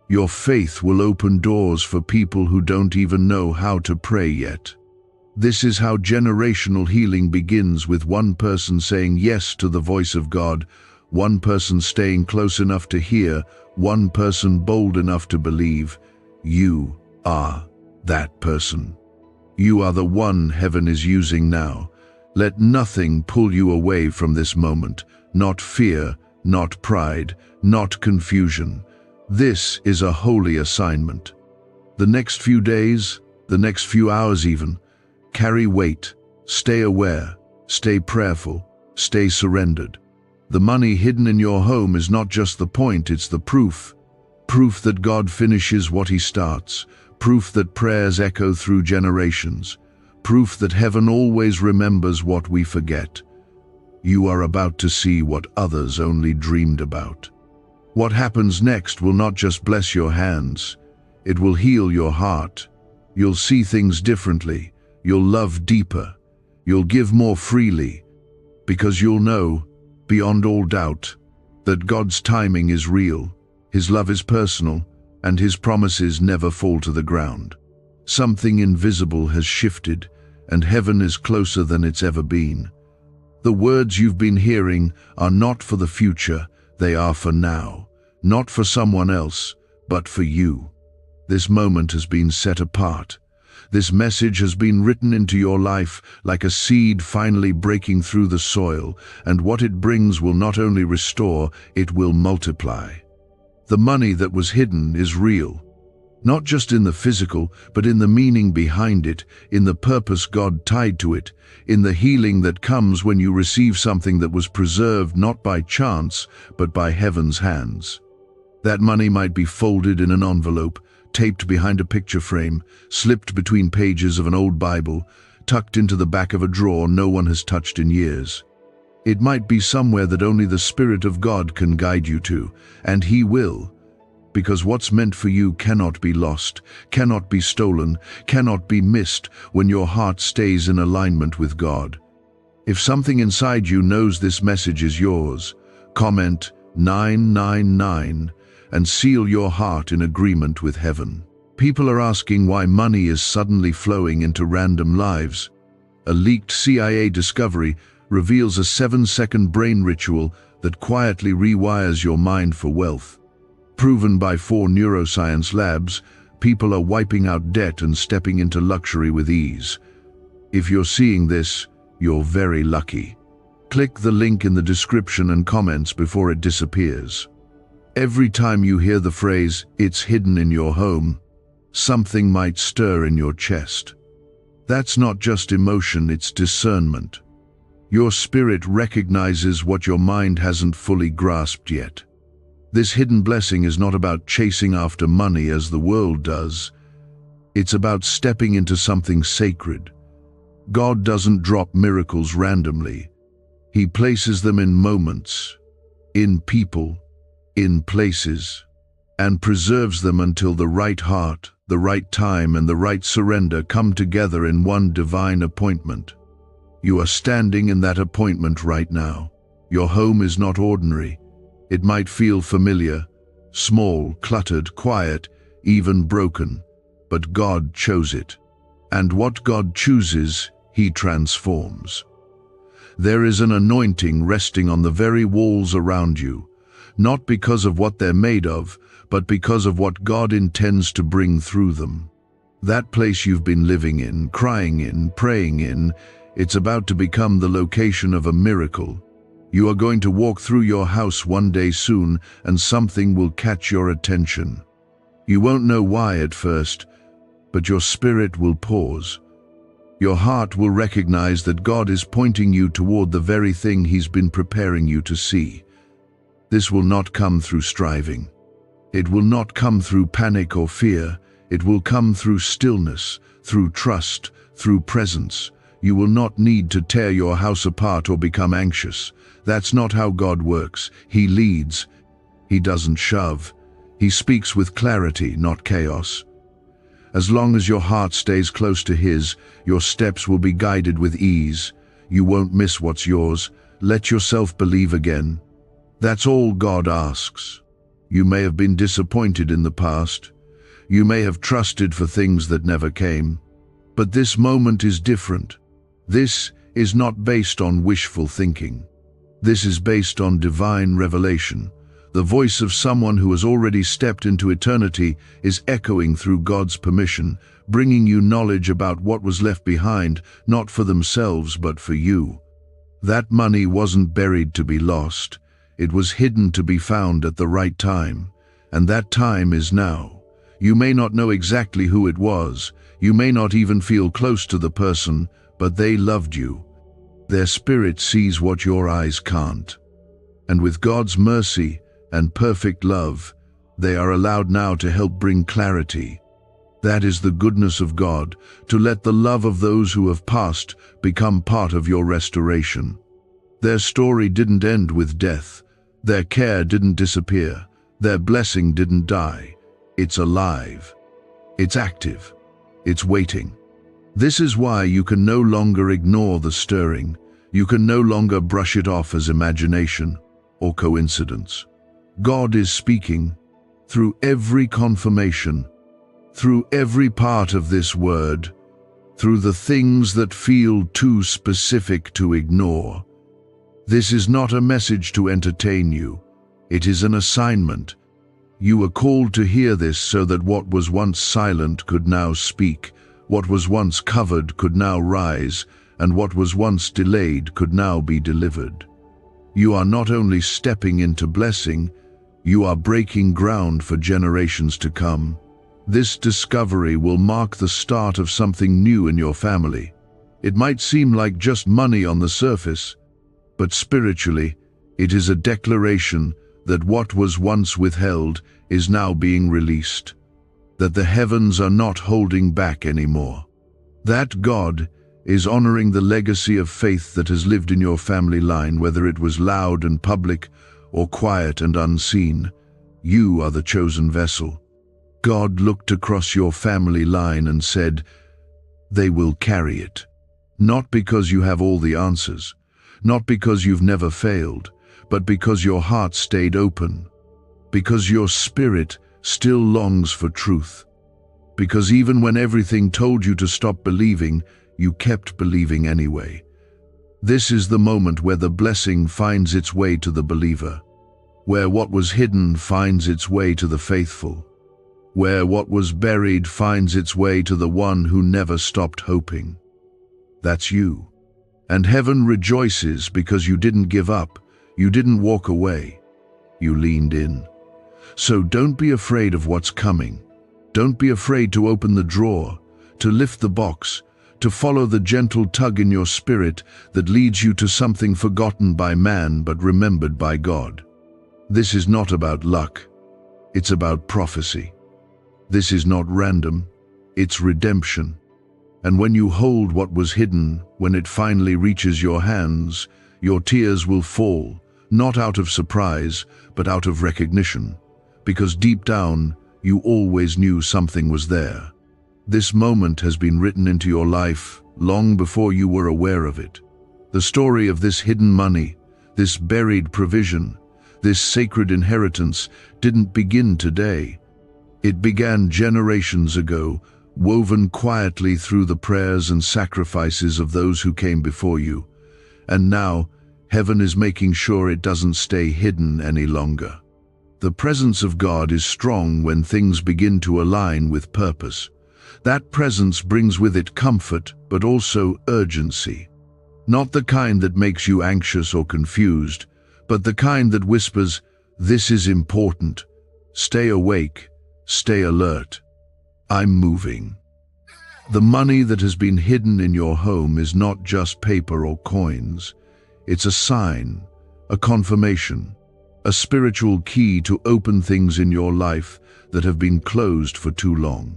Your faith will open doors for people who don't even know how to pray yet. This is how generational healing begins, with one person saying yes to the voice of God, one person staying close enough to hear, one person bold enough to believe. You are that person. You are the one heaven is using now. Let nothing pull you away from this moment, not fear, not pride, not confusion. This is a holy assignment. The next few days, the next few hours even, carry weight, stay aware, stay prayerful, stay surrendered. The money hidden in your home is not just the point, it's the proof. Proof that God finishes what He starts. Proof that prayers echo through generations. Proof that heaven always remembers what we forget. You are about to see what others only dreamed about. What happens next will not just bless your hands, it will heal your heart. You'll see things differently. You'll love deeper. You'll give more freely, because you'll know, beyond all doubt, that God's timing is real, His love is personal, and His promises never fall to the ground. Something invisible has shifted, and heaven is closer than it's ever been. The words you've been hearing are not for the future, they are for now. Not for someone else, but for you. This moment has been set apart. This message has been written into your life like a seed finally breaking through the soil, and what it brings will not only restore, it will multiply. The money that was hidden is real. Not just in the physical, but in the meaning behind it, in the purpose God tied to it, in the healing that comes when you receive something that was preserved not by chance, but by heaven's hands. That money might be folded in an envelope, taped behind a picture frame, slipped between pages of an old Bible, tucked into the back of a drawer no one has touched in years. It might be somewhere that only the Spirit of God can guide you to, and He will, because what's meant for you cannot be lost, cannot be stolen, cannot be missed when your heart stays in alignment with God. If something inside you knows this message is yours, comment 999 and seal your heart in agreement with heaven. People are asking why money is suddenly flowing into random lives. A leaked CIA discovery reveals a 7-second brain ritual that quietly rewires your mind for wealth. Proven by 4 neuroscience labs, people are wiping out debt and stepping into luxury with ease. If you're seeing this, you're very lucky. Click the link in the description and comments before it disappears. Every time you hear the phrase, "It's hidden in your home," something might stir in your chest. That's not just emotion, it's discernment. Your spirit recognizes what your mind hasn't fully grasped yet. This hidden blessing is not about chasing after money as the world does. It's about stepping into something sacred. God doesn't drop miracles randomly. He places them in moments, in people, in places, and preserves them until the right heart, the right time, and the right surrender come together in one divine appointment. You are standing in that appointment right now. Your home is not ordinary. It might feel familiar, small, cluttered, quiet, even broken, but God chose it. And what God chooses, He transforms. There is an anointing resting on the very walls around you, not because of what they're made of, but because of what God intends to bring through them. That place you've been living in, crying in, praying in, it's about to become the location of a miracle. You are going to walk through your house one day soon, and something will catch your attention. You won't know why at first, but your spirit will pause. Your heart will recognize that God is pointing you toward the very thing He's been preparing you to see. This will not come through striving. It will not come through panic or fear. It will come through stillness, through trust, through presence. You will not need to tear your house apart or become anxious. That's not how God works. He leads. He doesn't shove. He speaks with clarity, not chaos. As long as your heart stays close to His, your steps will be guided with ease. You won't miss what's yours. Let yourself believe again. That's all God asks. You may have been disappointed in the past. You may have trusted for things that never came. But this moment is different. This is not based on wishful thinking. This is based on divine revelation. The voice of someone who has already stepped into eternity is echoing through God's permission, bringing you knowledge about what was left behind, not for themselves but for you. That money wasn't buried to be lost. It was hidden to be found at the right time, and that time is now. You may not know exactly who it was. You may not even feel close to the person, but they loved you. Their spirit sees what your eyes can't. And with God's mercy and perfect love, they are allowed now to help bring clarity. That is the goodness of God, to let the love of those who have passed become part of your restoration. Their story didn't end with death. Their care didn't disappear. Their blessing didn't die. It's alive. It's active. It's waiting. This is why you can no longer ignore the stirring. You can no longer brush it off as imagination or coincidence. God is speaking through every confirmation, through every part of this word, through the things that feel too specific to ignore. This is not a message to entertain you. It is an assignment. You were called to hear this so that what was once silent could now speak, what was once covered could now rise, and what was once delayed could now be delivered. You are not only stepping into blessing, you are breaking ground for generations to come. This discovery will mark the start of something new in your family. It might seem like just money on the surface, but spiritually, it is a declaration that what was once withheld is now being released. that the heavens are not holding back anymore. That God is honoring the legacy of faith that has lived in your family line, whether it was loud and public or quiet and unseen. You are the chosen vessel. God looked across your family line and said, "They will carry it." Not because you have all the answers, not because you've never failed, but because your heart stayed open, because your spirit still longs for truth, because even when everything told you to stop believing, you kept believing anyway. This is the moment where the blessing finds its way to the believer, where what was hidden finds its way to the faithful, where what was buried finds its way to the one who never stopped hoping. That's you. And heaven rejoices because you didn't give up, you didn't walk away, you leaned in. So don't be afraid of what's coming. Don't be afraid to open the drawer, to lift the box, to follow the gentle tug in your spirit that leads you to something forgotten by man but remembered by God. This is not about luck, it's about prophecy. This is not random, it's redemption. And when you hold what was hidden, when it finally reaches your hands, your tears will fall, not out of surprise, but out of recognition. Because deep down, you always knew something was there. This moment has been written into your life long before you were aware of it. The story of this hidden money, this buried provision, this sacred inheritance didn't begin today. It began generations ago, woven quietly through the prayers and sacrifices of those who came before you. And now, heaven is making sure it doesn't stay hidden any longer. The presence of God is strong when things begin to align with purpose. That presence brings with it comfort, but also urgency. Not the kind that makes you anxious or confused, but the kind that whispers, "This is important. Stay awake, stay alert. I'm moving." The money that has been hidden in your home is not just paper or coins. It's a sign, a confirmation, a spiritual key to open things in your life that have been closed for too long.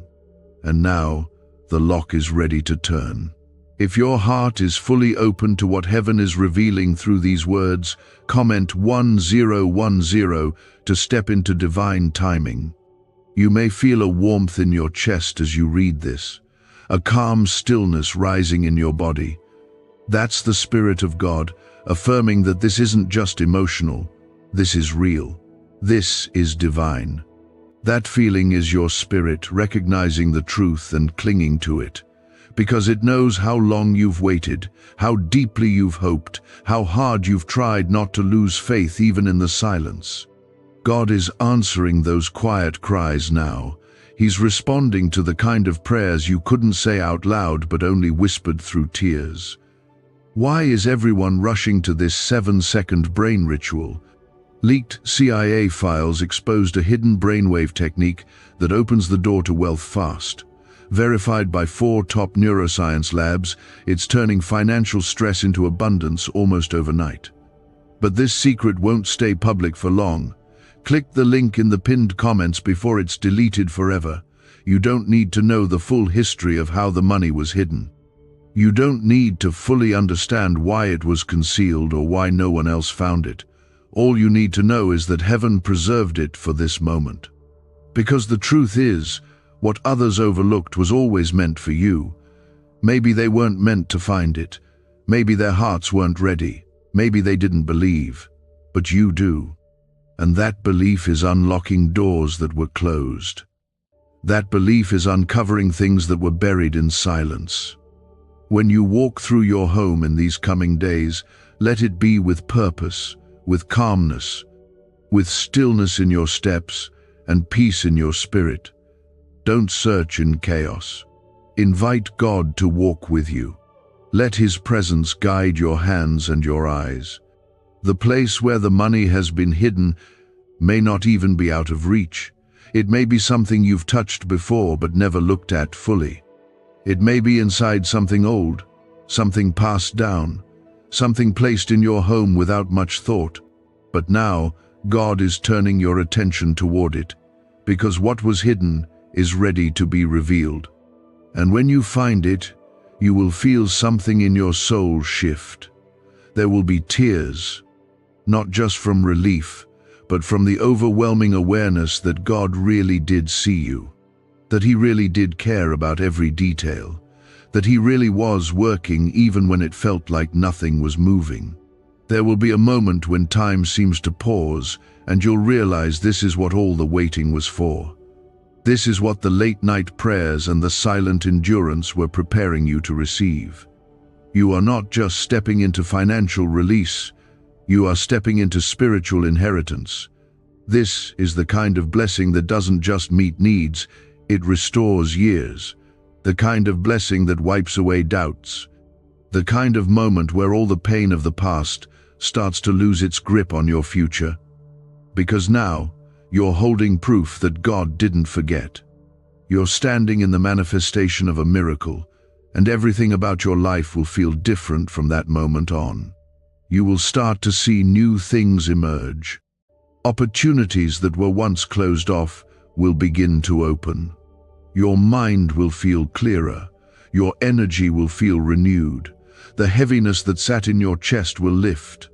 And now, the lock is ready to turn. If your heart is fully open to what heaven is revealing through these words, comment 1010 to step into divine timing. You may feel a warmth in your chest as you read this, a calm stillness rising in your body. That's the Spirit of God, affirming that this isn't just emotional, this is real, this is divine. That feeling is your spirit recognizing the truth and clinging to it, because it knows how long you've waited, how deeply you've hoped, how hard you've tried not to lose faith even in the silence. God is answering those quiet cries now. He's responding to the kind of prayers you couldn't say out loud but only whispered through tears. Why is everyone rushing to this 7-second brain ritual? Leaked CIA files exposed a hidden brainwave technique that opens the door to wealth fast. Verified by 4 top neuroscience labs, it's turning financial stress into abundance almost overnight. But this secret won't stay public for long. Click the link in the pinned comments before it's deleted forever. You don't need to know the full history of how the money was hidden. You don't need to fully understand why it was concealed or why no one else found it. All you need to know is that heaven preserved it for this moment. Because the truth is, what others overlooked was always meant for you. Maybe they weren't meant to find it. Maybe their hearts weren't ready. Maybe they didn't believe. But you do. And that belief is unlocking doors that were closed. That belief is uncovering things that were buried in silence. When you walk through your home in these coming days, let it be with purpose, with calmness, with stillness in your steps and peace in your spirit. Don't search in chaos. Invite God to walk with you. Let His presence guide your hands and your eyes. The place where the money has been hidden may not even be out of reach. It may be something you've touched before but never looked at fully. It may be inside something old, something passed down, something placed in your home without much thought. But now, God is turning your attention toward it, because what was hidden is ready to be revealed. And when you find it, you will feel something in your soul shift. There will be tears, not just from relief, but from the overwhelming awareness that God really did see you, that He really did care about every detail, that He really was working even when it felt like nothing was moving. There will be a moment when time seems to pause, and you'll realize this is what all the waiting was for. This is what the late-night prayers and the silent endurance were preparing you to receive. You are not just stepping into financial release, you are stepping into spiritual inheritance. This is the kind of blessing that doesn't just meet needs, it restores years. The kind of blessing that wipes away doubts. The kind of moment where all the pain of the past starts to lose its grip on your future. Because now, you're holding proof that God didn't forget. You're standing in the manifestation of a miracle, and everything about your life will feel different from that moment on. You will start to see new things emerge. Opportunities that were once closed off will begin to open. Your mind will feel clearer. Your energy will feel renewed. The heaviness that sat in your chest will lift.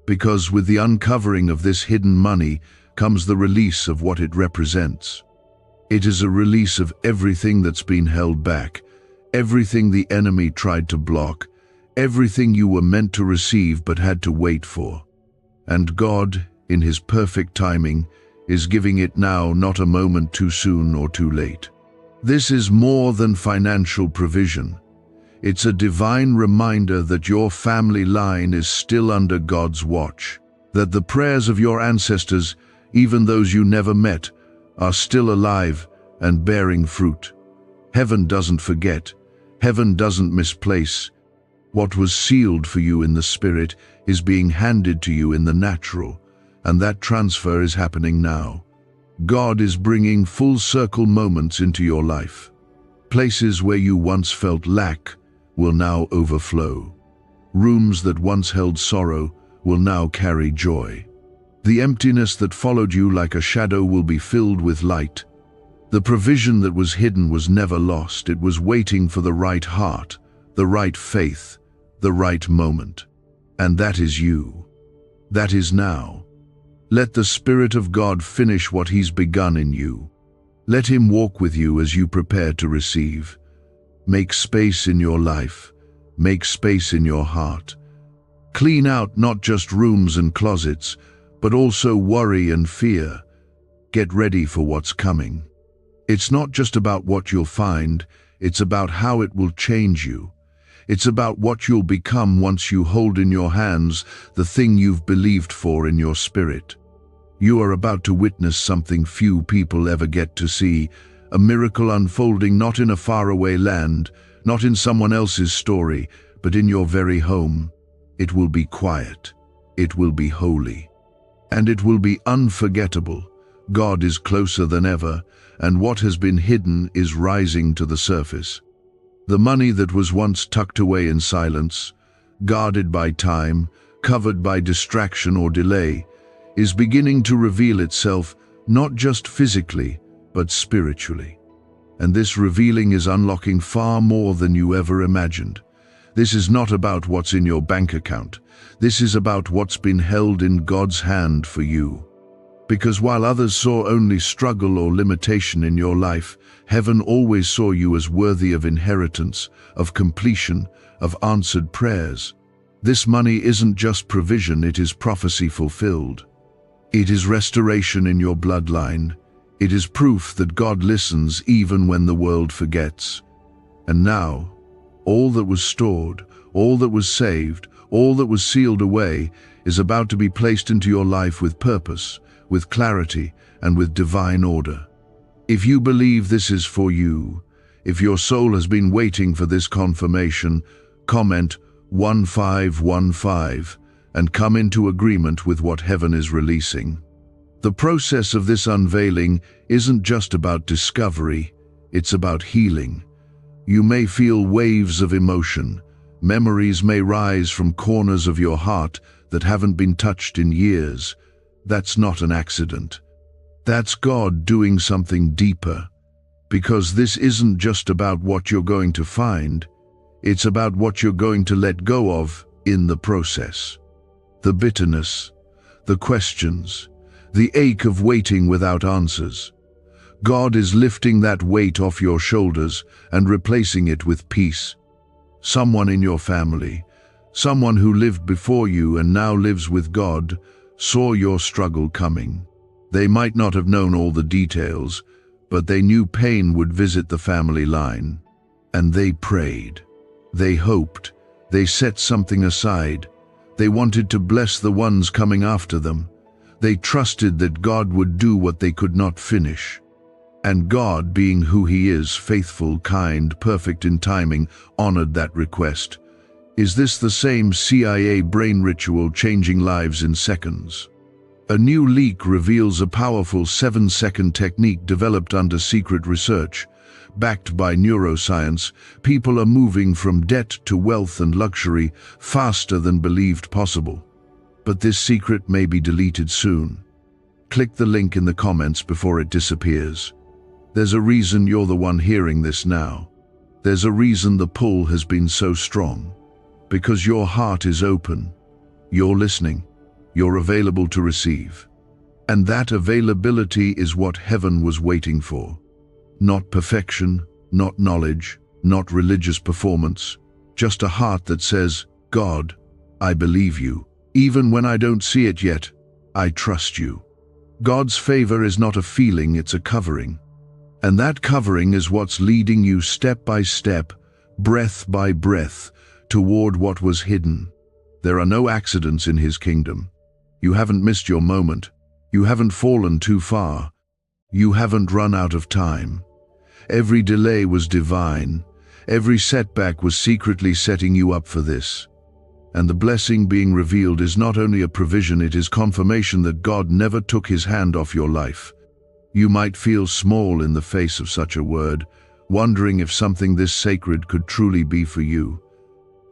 Because with the uncovering of this hidden money comes the release of what it represents. It is a release of everything that's been held back, everything the enemy tried to block, everything you were meant to receive but had to wait for. And God, in His perfect timing, is giving it now, not a moment too soon or too late. This is more than financial provision. It's a divine reminder that your family line is still under God's watch, that the prayers of your ancestors, even those you never met, are still alive and bearing fruit. Heaven doesn't forget. Heaven doesn't misplace. What was sealed for you in the spirit is being handed to you in the natural, and that transfer is happening now. God is bringing full circle moments into your life. Places where you once felt lack will now overflow. Rooms that once held sorrow will now carry joy. The emptiness that followed you like a shadow will be filled with light. The provision that was hidden was never lost. It was waiting for the right heart, the right faith, the right moment. And that is you. That is now. Let the Spirit of God finish what He's begun in you. Let Him walk with you as you prepare to receive. Make space in your life. Make space in your heart. Clean out not just rooms and closets, but also worry and fear. Get ready for what's coming. It's not just about what you'll find, it's about how it will change you. It's about what you'll become once you hold in your hands the thing you've believed for in your spirit. You are about to witness something few people ever get to see, a miracle unfolding not in a faraway land, not in someone else's story, but in your very home. It will be quiet. It will be holy. And it will be unforgettable. God is closer than ever, and what has been hidden is rising to the surface. The money that was once tucked away in silence, guarded by time, covered by distraction or delay, is beginning to reveal itself not just physically, but spiritually. And this revealing is unlocking far more than you ever imagined. This is not about what's in your bank account. This is about what's been held in God's hand for you. Because while others saw only struggle or limitation in your life, heaven always saw you as worthy of inheritance, of completion, of answered prayers. This money isn't just provision, it is prophecy fulfilled. It is restoration in your bloodline. It is proof that God listens even when the world forgets. And now, all that was stored, all that was saved, all that was sealed away is about to be placed into your life with purpose, with clarity, and with divine order. If you believe this is for you, if your soul has been waiting for this confirmation, comment 1515 and come into agreement with what heaven is releasing. The process of this unveiling isn't just about discovery, it's about healing. You may feel waves of emotion. Memories may rise from corners of your heart that haven't been touched in years. That's not an accident. That's God doing something deeper. Because this isn't just about what you're going to find, it's about what you're going to let go of in the process. The bitterness, the questions, the ache of waiting without answers. God is lifting that weight off your shoulders and replacing it with peace. Someone in your family, someone who lived before you and now lives with God, saw your struggle coming. They might not have known all the details, but they knew pain would visit the family line. And they prayed. They hoped. They set something aside. They wanted to bless the ones coming after them. They trusted that God would do what they could not finish. And God, being who He is, faithful, kind, perfect in timing, honored that request. Is this the same CIA brain ritual changing lives in seconds? A new leak reveals a powerful 7-second technique developed under secret research. Backed by neuroscience, people are moving from debt to wealth and luxury faster than believed possible. But this secret may be deleted soon. Click the link in the comments before it disappears. There's a reason you're the one hearing this now. There's a reason the pull has been so strong. Because your heart is open. You're listening. You're available to receive. And that availability is what heaven was waiting for. Not perfection, not knowledge, not religious performance, just a heart that says, God, I believe you. Even when I don't see it yet, I trust you. God's favor is not a feeling, it's a covering. And that covering is what's leading you step by step, breath by breath, toward what was hidden. There are no accidents in His kingdom. You haven't missed your moment. You haven't fallen too far. You haven't run out of time. Every delay was divine. Every setback was secretly setting you up for this. And the blessing being revealed is not only a provision, it is confirmation that God never took His hand off your life. You might feel small in the face of such a word, wondering if something this sacred could truly be for you.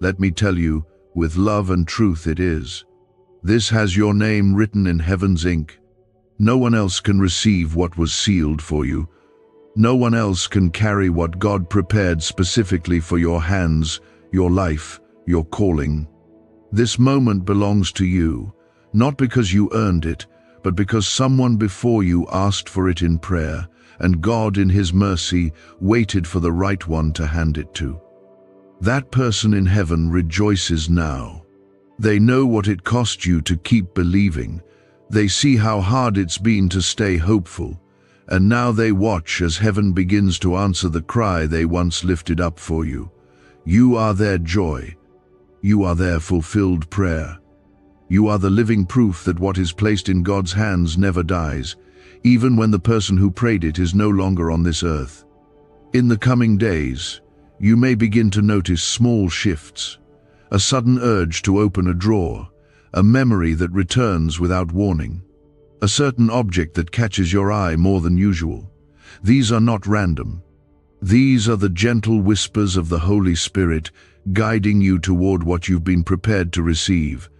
Let me tell you, with love and truth it is. This has your name written in heaven's ink. No one else can receive what was sealed for you. No one else can carry what God prepared specifically for your hands, your life, your calling. This moment belongs to you, not because you earned it, but because someone before you asked for it in prayer, and God in His mercy waited for the right one to hand it to. That person in heaven rejoices now. They know what it cost you to keep believing. They see how hard it's been to stay hopeful. And now they watch as heaven begins to answer the cry they once lifted up for you. You are their joy. You are their fulfilled prayer. You are the living proof that what is placed in God's hands never dies, even when the person who prayed it is no longer on this earth. In the coming days, you may begin to notice small shifts. A sudden urge to open a drawer, a memory that returns without warning, a certain object that catches your eye more than usual. These are not random. These are the gentle whispers of the Holy Spirit guiding you toward what you've been prepared to receive.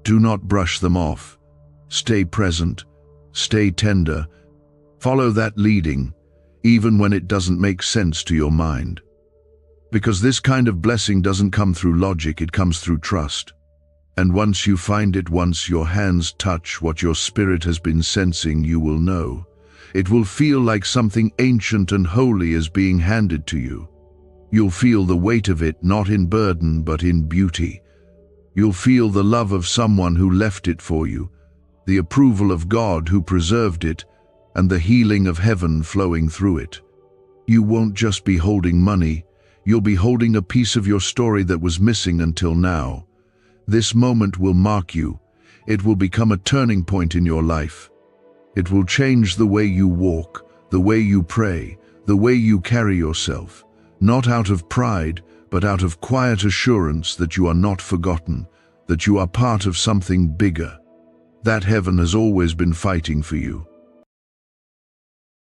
Do not brush them off. Stay present. Stay tender. Follow that leading, even when it doesn't make sense to your mind. Because this kind of blessing doesn't come through logic, it comes through trust. And once you find it, once your hands touch what your spirit has been sensing, you will know. It will feel like something ancient and holy is being handed to you. You'll feel the weight of it, not in burden, but in beauty. You'll feel the love of someone who left it for you, the approval of God who preserved it, and the healing of heaven flowing through it. You won't just be holding money, you'll be holding a piece of your story that was missing until now. This moment will mark you. It will become a turning point in your life. It will change the way you walk, the way you pray, the way you carry yourself, not out of pride, but out of quiet assurance that you are not forgotten, that you are part of something bigger, that heaven has always been fighting for you.